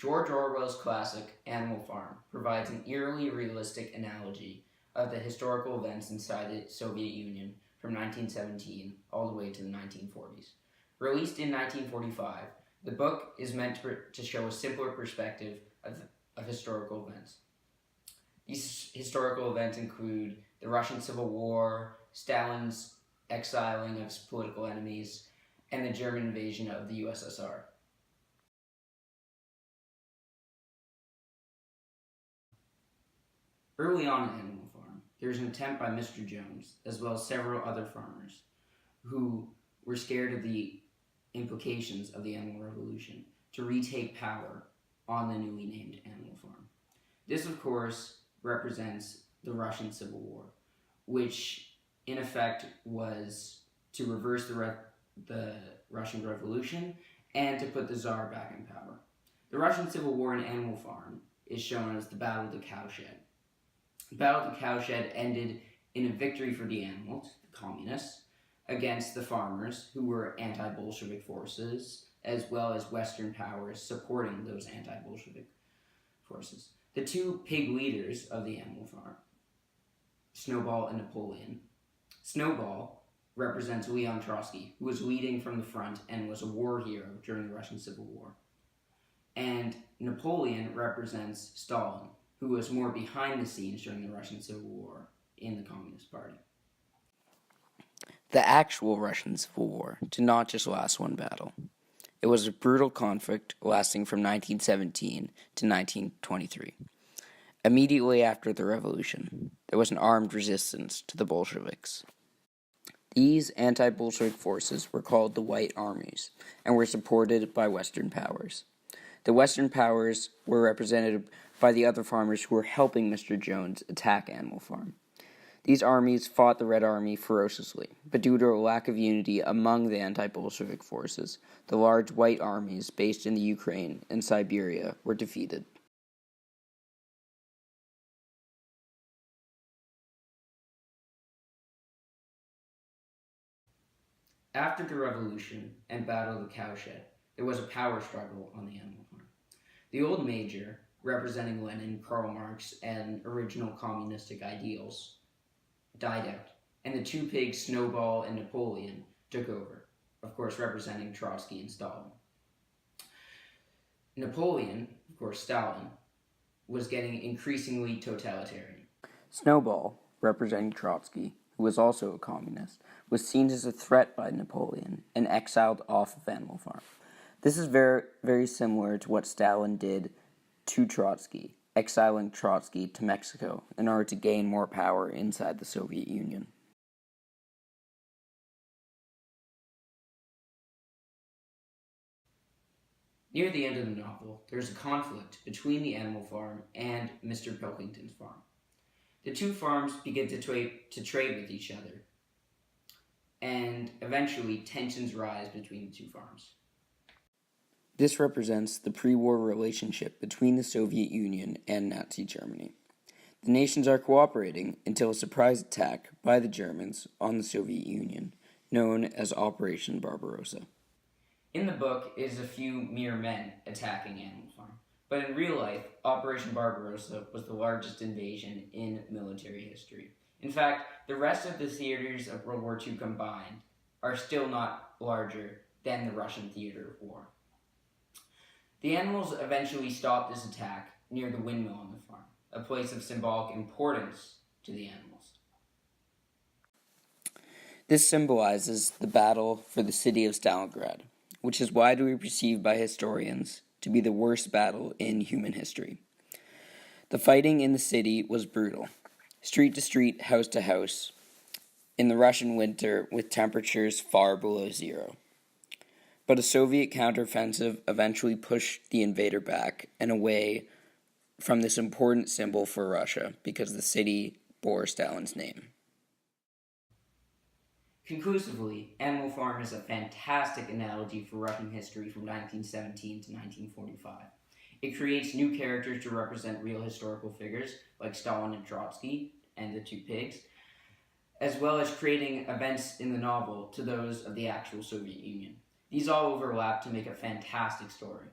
George Orwell's classic Animal Farm provides an eerily realistic analogy of the historical events inside the Soviet Union from 1917 all the way to the 1940s. Released in 1945, the book is meant to show a simpler perspective of historical events. These historical events include the Russian Civil War, Stalin's exiling of his political enemies, and the German invasion of the USSR. Early on in Animal Farm, there was an attempt by Mr. Jones, as well as several other farmers, who were scared of the implications of the animal revolution, to retake power on the newly named Animal Farm. This, of course, represents the Russian Civil War, which in effect was to reverse the Russian Revolution and to put the Tsar back in power. The Russian Civil War in Animal Farm is shown as the Battle of the Cowshed. The Battle of the Cowshed ended in a victory for the animals, the communists, against the farmers, who were anti-Bolshevik forces, as well as Western powers supporting those anti-Bolshevik forces. The two pig leaders of the Animal Farm, Snowball and Napoleon. Snowball represents Leon Trotsky, who was leading from the front and was a war hero during the Russian Civil War. And Napoleon represents Stalin, who was more behind the scenes during the Russian Civil War in the Communist Party. The actual Russian Civil War did not just last one battle. It was a brutal conflict lasting from 1917 to 1923. Immediately after the revolution, there was an armed resistance to the Bolsheviks. These anti-Bolshevik forces were called the White Armies and were supported by Western powers. The Western powers were represented by the other farmers who were helping Mr. Jones attack Animal Farm. These armies fought the Red Army ferociously, but due to a lack of unity among the anti-Bolshevik forces, the large White armies based in the Ukraine and Siberia were defeated. After the revolution and Battle of the Cowshed, there was a power struggle on the Animal Farm. The old major, representing Lenin, Karl Marx, and original communistic ideals, died out, and the two pigs, Snowball and Napoleon, took over, of course representing Trotsky and Stalin. Napoleon, of course Stalin, was getting increasingly totalitarian. Snowball, representing Trotsky, who was also a communist, was seen as a threat by Napoleon and exiled off of Animal Farm. This is very, very similar to what Stalin did to Trotsky, exiling Trotsky to Mexico in order to gain more power inside the Soviet Union. Near the end of the novel, there is a conflict between the Animal Farm and Mr. Pilkington's farm. The two farms begin to trade with each other, and eventually tensions rise between the two farms. This represents the pre-war relationship between the Soviet Union and Nazi Germany. The nations are cooperating until a surprise attack by the Germans on the Soviet Union, known as Operation Barbarossa. In the book, it is a few mere men attacking Animal Farm, but in real life, Operation Barbarossa was the largest invasion in military history. In fact, the rest of the theaters of World War II combined are still not larger than the Russian theater of war. The animals eventually stopped this attack near the windmill on the farm, a place of symbolic importance to the animals. This symbolizes the battle for the city of Stalingrad, which is widely perceived by historians to be the worst battle in human history. The fighting in the city was brutal, street to street, house to house, in the Russian winter with temperatures far below zero. But a Soviet counteroffensive eventually pushed the invader back and away from this important symbol for Russia because the city bore Stalin's name. Conclusively, Animal Farm is a fantastic analogy for Russian history from 1917 to 1945. It creates new characters to represent real historical figures like Stalin and Trotsky and the two pigs, as well as creating events in the novel to those of the actual Soviet Union. These all overlap to make a fantastic story.